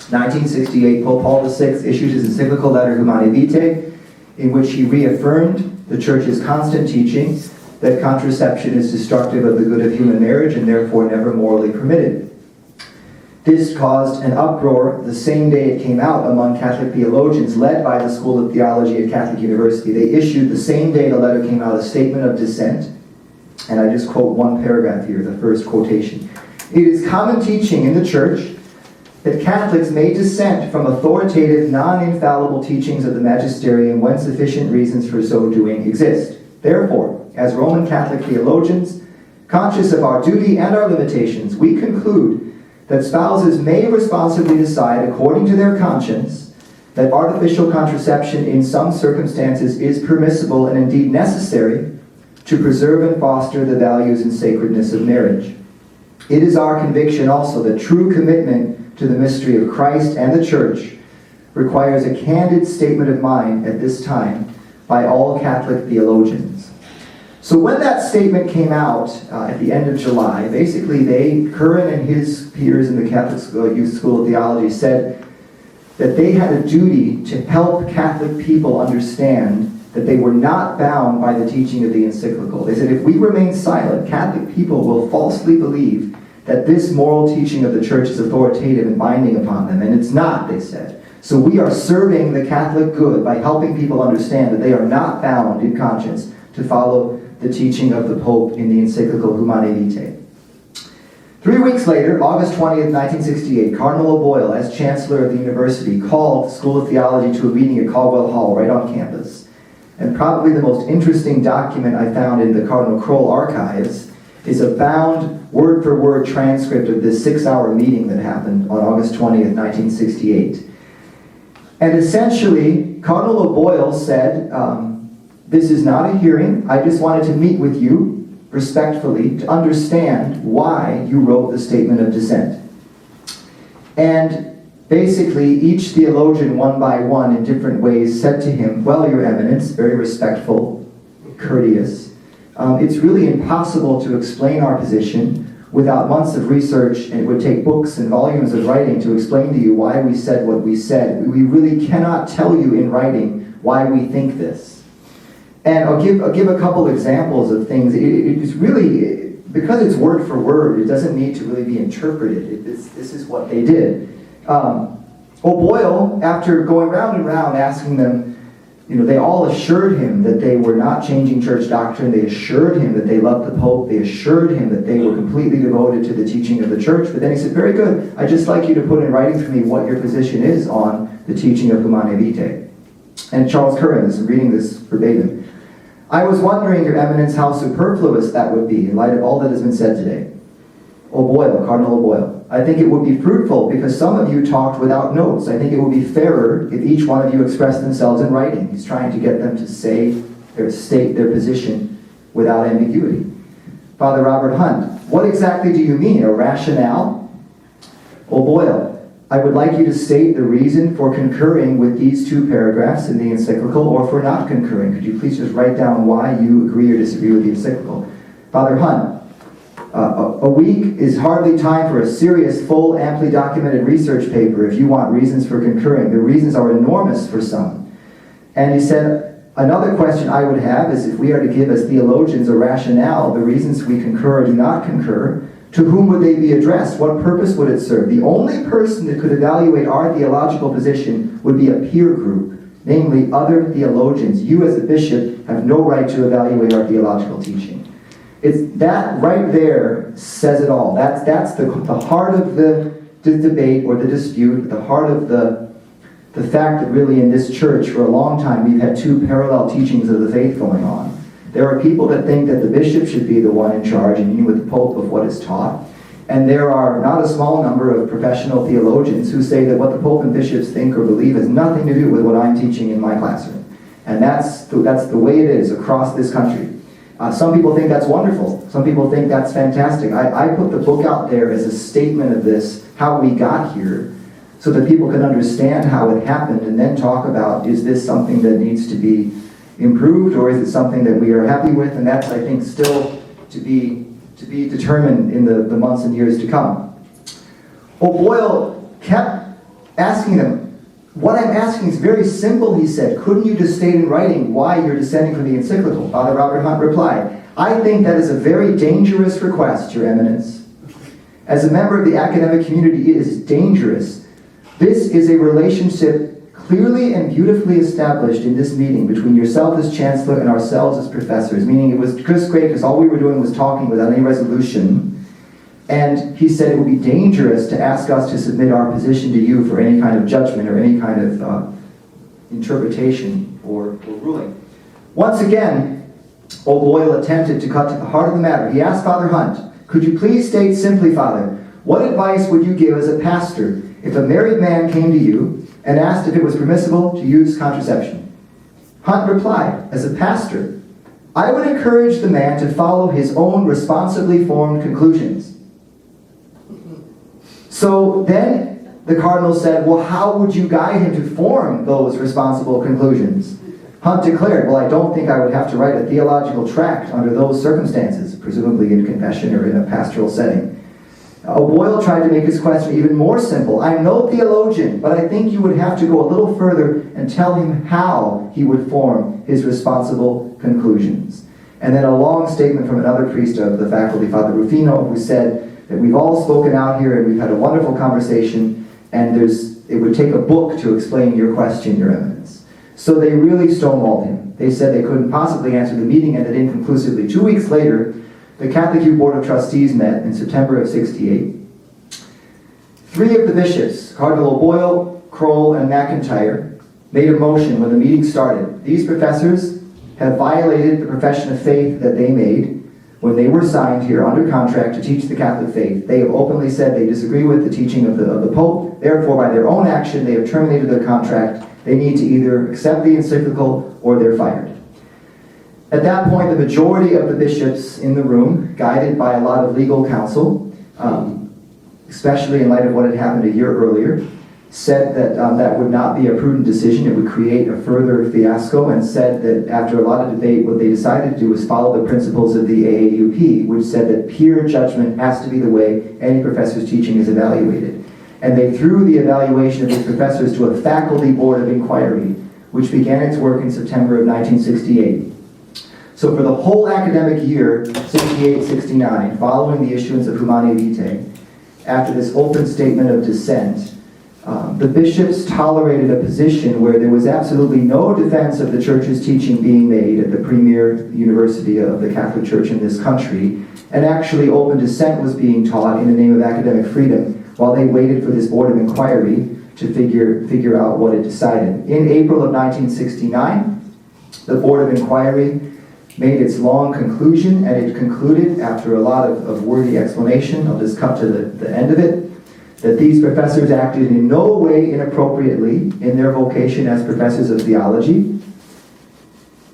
1968, Pope Paul VI issued his encyclical letter Humane Vitae, in which he reaffirmed the Church's constant teaching that contraception is destructive of the good of human marriage and therefore never morally permitted. This caused an uproar the same day it came out among Catholic theologians led by the School of Theology at Catholic University. They issued the same day the letter came out a statement of dissent, and I just quote one paragraph here, the first quotation. It is common teaching in the Church that Catholics may dissent from authoritative, non-infallible teachings of the magisterium when sufficient reasons for so doing exist. Therefore, as Roman Catholic theologians, conscious of our duty and our limitations, we conclude that spouses may responsibly decide, according to their conscience, that artificial contraception in some circumstances is permissible and indeed necessary to preserve and foster the values and sacredness of marriage. It is our conviction also that true commitment to the mystery of Christ and the Church requires a candid statement of mind at this time by all Catholic theologians. So when that statement came out at the end of July, basically Curran and his peers in the Catholic Youth School of Theology said that they had a duty to help Catholic people understand that they were not bound by the teaching of the encyclical. They said, if we remain silent, Catholic people will falsely believe that this moral teaching of the Church is authoritative and binding upon them, and it's not, they said. So we are serving the Catholic good by helping people understand that they are not bound in conscience to follow the teaching of the Pope in the encyclical Humane Vitae. 3 weeks later, August 20th, 1968, Cardinal O'Boyle, as Chancellor of the University, called the School of Theology to a meeting at Caldwell Hall, right on campus. And probably the most interesting document I found in the Cardinal Kroll archives is a bound, word-for-word transcript of this 6-hour meeting that happened on August 20th, 1968. And essentially, Cardinal O'Boyle said, this is not a hearing. I just wanted to meet with you respectfully to understand why you wrote the statement of dissent. And basically, each theologian, one by one, in different ways, said to him, well, Your Eminence, very respectful, courteous. It's really impossible to explain our position without months of research, and it would take books and volumes of writing to explain to you why we said what we said. We really cannot tell you in writing why we think this. And I'll give a couple examples of things. It's really, because it's word for word, it doesn't need to really be interpreted. This is what they did. O'Boyle, after going round and round asking them, they all assured him that they were not changing church doctrine. They assured him that they loved the Pope. They assured him that they were completely devoted to the teaching of the church. But then he said, very good, I'd just like you to put in writing for me what your position is on the teaching of Humanae Vitae. And Charles Curran is reading this verbatim. I was wondering, Your Eminence, how superfluous that would be in light of all that has been said today. O'Boyle, Cardinal O'Boyle, I think it would be fruitful because some of you talked without notes. I think it would be fairer if each one of you expressed themselves in writing. He's trying to get them to state their position without ambiguity. Father Robert Hunt, what exactly do you mean, a rationale? O'Boyle, I would like you to state the reason for concurring with these two paragraphs in the encyclical or for not concurring. Could you please just write down why you agree or disagree with the encyclical? Father Hunt, a week is hardly time for a serious, full, amply documented research paper if you want reasons for concurring. The reasons are enormous for some. And he said, another question I would have is if we are to give as theologians a rationale, the reasons we concur or do not concur, to whom would they be addressed? What purpose would it serve? The only person that could evaluate our theological position would be a peer group, namely other theologians. You as a bishop have no right to evaluate our theological teaching. It's that right there says it all. That's the heart of the debate or the dispute, the heart of the fact that really in this church for a long time we've had two parallel teachings of the faith going on. There are people that think that the bishop should be the one in charge and union with the Pope of what is taught. And there are not a small number of professional theologians who say that what the Pope and bishops think or believe has nothing to do with what I'm teaching in my classroom. And that's the way it is across this country. Some people think that's wonderful. Some people think that's fantastic. I put the book out there as a statement of this, how we got here, so that people can understand how it happened and then talk about, is this something that needs to be improved or is it something that we are happy with? And that's, I think, still to be determined in the months and years to come. O'Boyle kept asking them, what I'm asking is very simple, he said. Couldn't you just state in writing why you're dissenting from the encyclical? Father Robert Hunt replied, I think that is a very dangerous request, Your Eminence. As a member of the academic community, it is dangerous. This is a relationship clearly and beautifully established in this meeting between yourself as Chancellor and ourselves as professors, meaning it was just great because all we were doing was talking without any resolution. And he said it would be dangerous to ask us to submit our position to you for any kind of judgment or any kind of interpretation or ruling. Once again, O'Boyle attempted to cut to the heart of the matter. He asked Father Hunt, could you please state simply, Father, what advice would you give as a pastor if a married man came to you and asked if it was permissible to use contraception? Hunt replied, as a pastor, I would encourage the man to follow his own responsibly formed conclusions. So then the cardinal said, well, how would you guide him to form those responsible conclusions? Hunt declared, well, I don't think I would have to write a theological tract under those circumstances, presumably in confession or in a pastoral setting. O'Boyle tried to make his question even more simple. I'm no theologian, but I think you would have to go a little further and tell him how he would form his responsible conclusions. And then a long statement from another priest of the faculty, Father Rufino, who said that we've all spoken out here and we've had a wonderful conversation, and it would take a book to explain your question, Your Eminence. So they really stonewalled him. They said they couldn't possibly answer the meeting, ended inconclusively. 2 weeks later, the Catholic Youth Board of Trustees met in September of '68. 3 of the bishops, Cardinal O'Boyle, Kroll, and McIntyre, made a motion when the meeting started. These professors have violated the profession of faith that they made when they were signed here under contract to teach the Catholic faith. They have openly said they disagree with the teaching of the Pope. Therefore, by their own action, they have terminated their contract. They need to either accept the encyclical or they're fired. At that point, the majority of the bishops in the room, guided by a lot of legal counsel, especially in light of what had happened a year earlier, said that that would not be a prudent decision. It would create a further fiasco, and said that after a lot of debate, what they decided to do was follow the principles of the AAUP, which said that peer judgment has to be the way any professor's teaching is evaluated. And they threw the evaluation of these professors to a faculty board of inquiry, which began its work in September of 1968. So for the whole academic year, 68-69, following the issuance of Humanae Vitae, after this open statement of dissent, the bishops tolerated a position where there was absolutely no defense of the church's teaching being made at the premier university of the Catholic Church in this country, and actually open dissent was being taught in the name of academic freedom while they waited for this board of inquiry to figure out what it decided. In April of 1969, the board of inquiry made its long conclusion, and it concluded, after a lot of wordy explanation, I'll just cut to the end of it, that these professors acted in no way inappropriately in their vocation as professors of theology.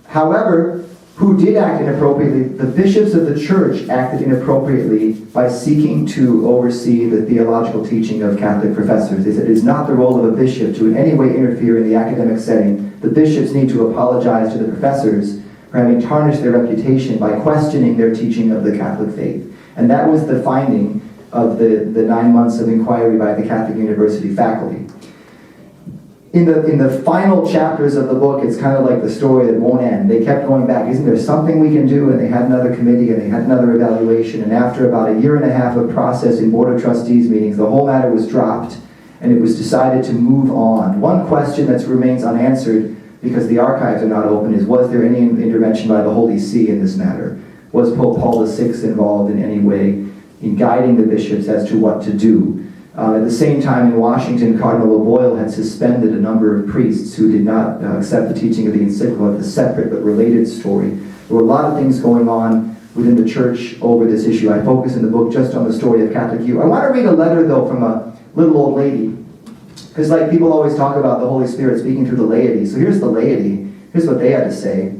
However, who did act inappropriately? The bishops of the church acted inappropriately by seeking to oversee the theological teaching of Catholic professors. They said it is not the role of a bishop to in any way interfere in the academic setting. The bishops need to apologize to the professors for having tarnished their reputation by questioning their teaching of the Catholic faith. And that was the finding of the 9 months of inquiry by the Catholic University faculty. In the final chapters of the book, it's kind of like the story that won't end. They kept going back, isn't there something we can do? And they had another committee, and they had another evaluation, and after about a year and a half of process in Board of Trustees meetings, the whole matter was dropped, and it was decided to move on. One question that remains unanswered, because the archives are not open, is was there any intervention by the Holy See in this matter? Was Pope Paul VI involved in any way in guiding the bishops as to what to do? At the same time, in Washington, Cardinal O'Boyle had suspended a number of priests who did not accept the teaching of the encyclical. It's a separate but related story. There were a lot of things going on within the church over this issue. I focus in the book just on the story of Catholic youth. I want to read a letter, though, from a little old lady. Because like people always talk about the Holy Spirit speaking through the laity. So here's the laity. Here's what they had to say.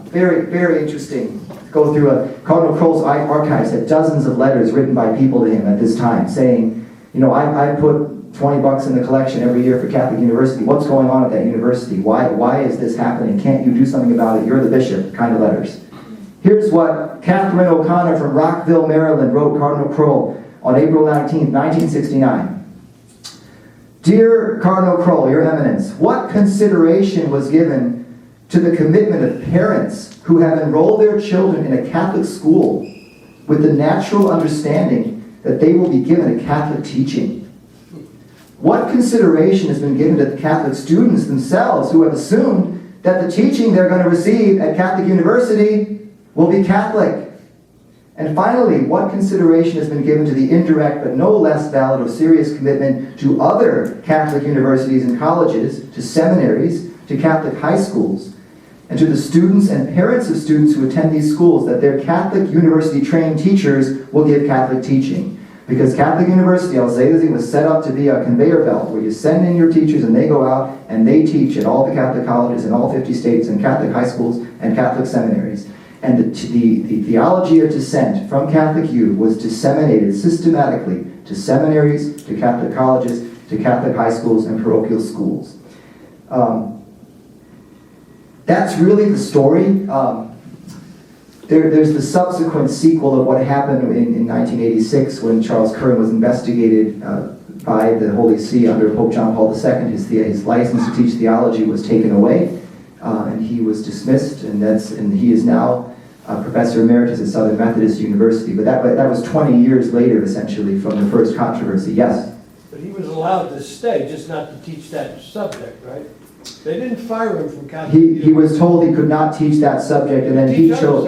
Very, very interesting. Go through Cardinal Kroll's archives had dozens of letters written by people to him at this time saying, you know, I put $20 in the collection every year for Catholic University. What's going on at that university? Why is this happening? Can't you do something about it? You're the bishop, kind of letters. Here's what Catherine O'Connor from Rockville, Maryland wrote Cardinal Kroll on April 19, 1969. Dear Cardinal Kroll, Your Eminence, what consideration was given to the commitment of parents who have enrolled their children in a Catholic school with the natural understanding that they will be given a Catholic teaching? What consideration has been given to the Catholic students themselves who have assumed that the teaching they're going to receive at Catholic University will be Catholic? And finally, what consideration has been given to the indirect but no less valid or serious commitment to other Catholic universities and colleges, to seminaries, to Catholic high schools, and to the students and parents of students who attend these schools, that their Catholic university-trained teachers will give Catholic teaching? Because Catholic University, I'll say this, it was set up to be a conveyor belt where you send in your teachers and they go out and they teach at all the Catholic colleges in all 50 states and Catholic high schools and Catholic seminaries. And the theology of dissent from Catholic U was disseminated systematically to seminaries, to Catholic colleges, to Catholic high schools and parochial schools. That's really the story. There's the subsequent sequel of what happened in 1986 when Charles Curran was investigated by the Holy See under Pope John Paul II. His license to teach theology was taken away, and he was dismissed, and he is now Professor Emeritus at Southern Methodist University. But that was 20 years later, essentially, from the first controversy. Yes? But he was allowed to stay, just not to teach that subject, right? They didn't fire him from Catholic. He was told he could not teach that subject, and then he chose.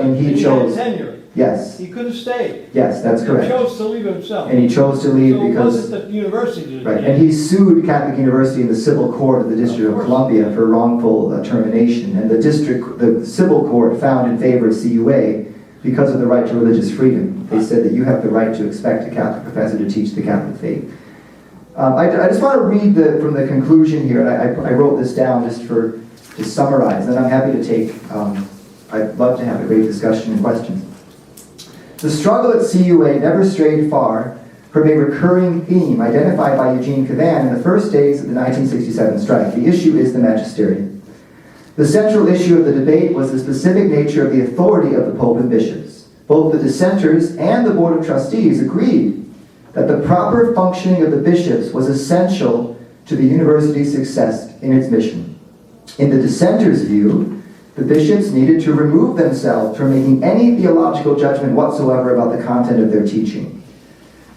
Had tenure. Yes. He could have stayed. Yes, that's correct. He chose to leave himself. And he chose to leave so because... it wasn't the university. Right, and he sued Catholic University in the civil court of the District of Columbia for wrongful termination. And the civil court found in favor of CUA because of the right to religious freedom. They said that you have the right to expect a Catholic professor to teach the Catholic faith. I just want to read from the conclusion here, and I wrote this down just to summarize, and I'm happy to take, I'd love to have a great discussion and questions. The struggle at CUA never strayed far from a recurring theme identified by Eugene Curran in the first days of the 1967 strike. The issue is the magisterium. The central issue of the debate was the specific nature of the authority of the Pope and bishops. Both the dissenters and the Board of Trustees agreed that the proper functioning of the bishops was essential to the university's success in its mission. In the dissenters' view, the bishops needed to remove themselves from making any theological judgment whatsoever about the content of their teaching.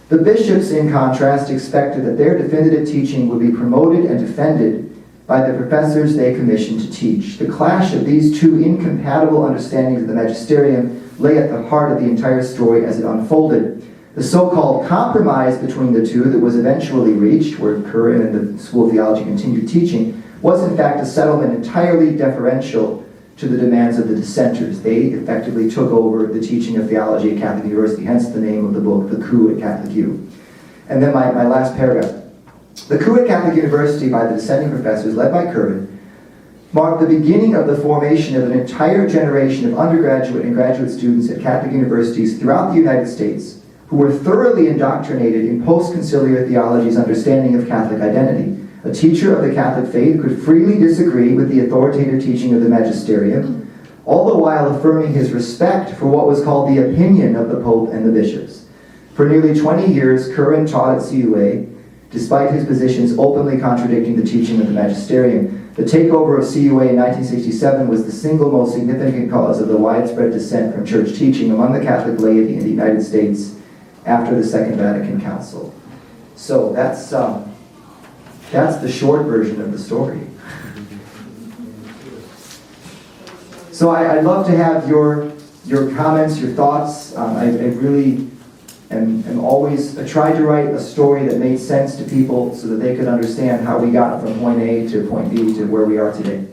The bishops, in contrast, expected that their definitive teaching would be promoted and defended by the professors they commissioned to teach. The clash of these two incompatible understandings of the magisterium lay at the heart of the entire story as it unfolded. The so-called compromise between the two that was eventually reached, where Curran and the School of Theology continued teaching, was in fact a settlement entirely deferential to the demands of the dissenters. They effectively took over the teaching of theology at Catholic University, hence the name of the book, The Coup at Catholic U. And then my last paragraph. The Coup at Catholic University by the dissenting professors, led by Curran, marked the beginning of the formation of an entire generation of undergraduate and graduate students at Catholic universities throughout the United States who were thoroughly indoctrinated in post-conciliar theology's understanding of Catholic identity. A teacher of the Catholic faith could freely disagree with the authoritative teaching of the magisterium, all the while affirming his respect for what was called the opinion of the Pope and the bishops. For nearly 20 years, Curran taught at CUA, despite his positions openly contradicting the teaching of the magisterium. The takeover of CUA in 1967 was the single most significant cause of the widespread dissent from church teaching among the Catholic laity in the United States after the Second Vatican Council. So that's the short version of the story. So I'd love to have your comments, your thoughts. I really am always tried to write a story that made sense to people so that they could understand how we got from point A to point B to where we are today.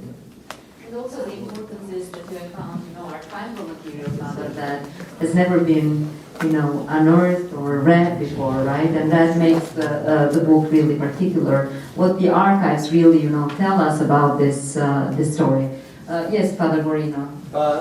And also the importance is that you have found, archival material that has never been, unearthed or read before, right? And that makes the book really particular. What the archives really, tell us about this story. Yes, Father Moreno.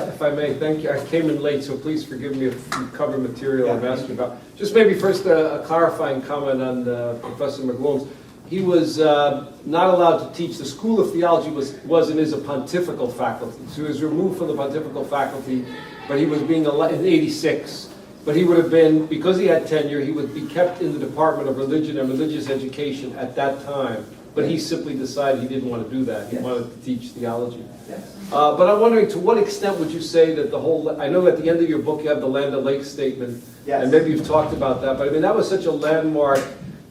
If I may, thank you. I came in late, so please forgive me if you cover material I'm asking about. Just maybe first a clarifying comment on Professor McGlone's. He was not allowed to teach. The School of Theology was and is a pontifical faculty. So he was removed from the pontifical faculty, but he was being elected in '86. But he would have been, because he had tenure, he would be kept in the Department of Religion and Religious Education at that time. But he simply decided he didn't want to do that. He wanted to teach theology. Yes. But I'm wondering, to what extent would you say that the whole, I know at the end of your book you have the Land O'Lakes statement, Yes. and maybe you've talked about that, but I mean, that was such a landmark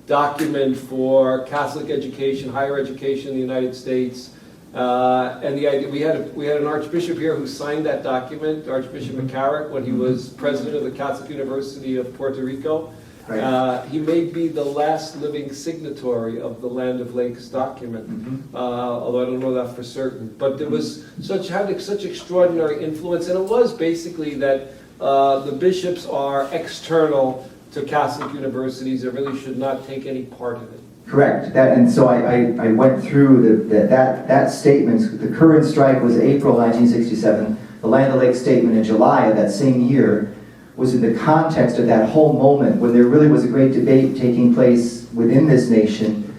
document for Catholic education, higher education in the United States. And the idea, we had an archbishop here who signed that document, Archbishop McCarrick, when he was president of the Catholic University of Puerto Rico. Right. He may be the last living signatory of the Land of Lakes document, although I don't know that for certain. But there was had such extraordinary influence, and it was basically that the bishops are external to Catholic universities and really should not take any part in it. Correct. And so I went through that statement. The Curran strike was April 1967. The Land O'Lakes statement in July of that same year was in the context of that whole moment when there really was a great debate taking place within this nation.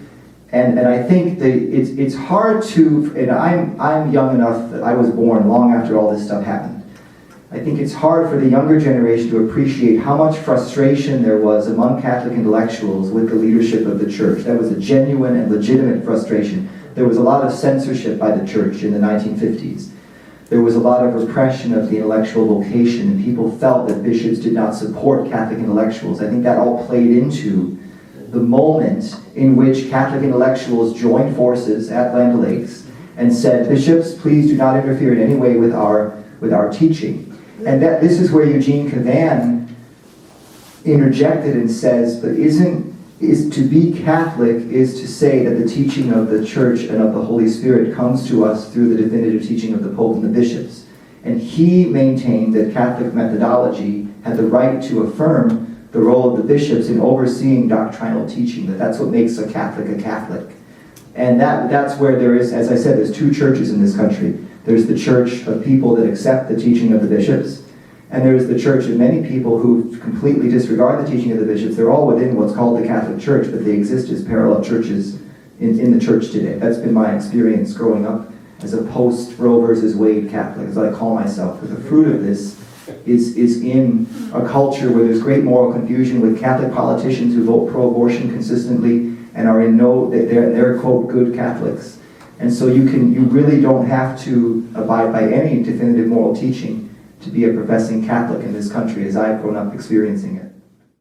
And I think that it's hard to, and I'm young enough that I was born long after all this stuff happened. I think it's hard for the younger generation to appreciate how much frustration there was among Catholic intellectuals with the leadership of the church. That was a genuine and legitimate frustration. There was a lot of censorship by the church in the 1950s. There was a lot of repression of the intellectual vocation, and people felt that bishops did not support Catholic intellectuals. I think that all played into the moment in which Catholic intellectuals joined forces at Land O'Lakes and said, bishops, please do not interfere in any way with our teaching. And this is where Eugene Curran interjected and says, but to be Catholic is to say that the teaching of the Church and of the Holy Spirit comes to us through the definitive teaching of the Pope and the bishops. And he maintained that Catholic methodology had the right to affirm the role of the bishops in overseeing doctrinal teaching, that's what makes a Catholic a Catholic. And that's where there is, as I said, there's two churches in this country. There's the church of people that accept the teaching of the bishops, And there's the church of many people who completely disregard the teaching of the bishops. They're all within what's called the Catholic Church, but they exist as parallel churches in the church today. That's been my experience growing up as a post-Roe versus Wade Catholic, as I call myself. But the fruit of this is in a culture where there's great moral confusion with Catholic politicians who vote pro-abortion consistently and are they're quote good Catholics. And so you really don't have to abide by any definitive moral teaching to be a professing Catholic in this country, as I've grown up experiencing it.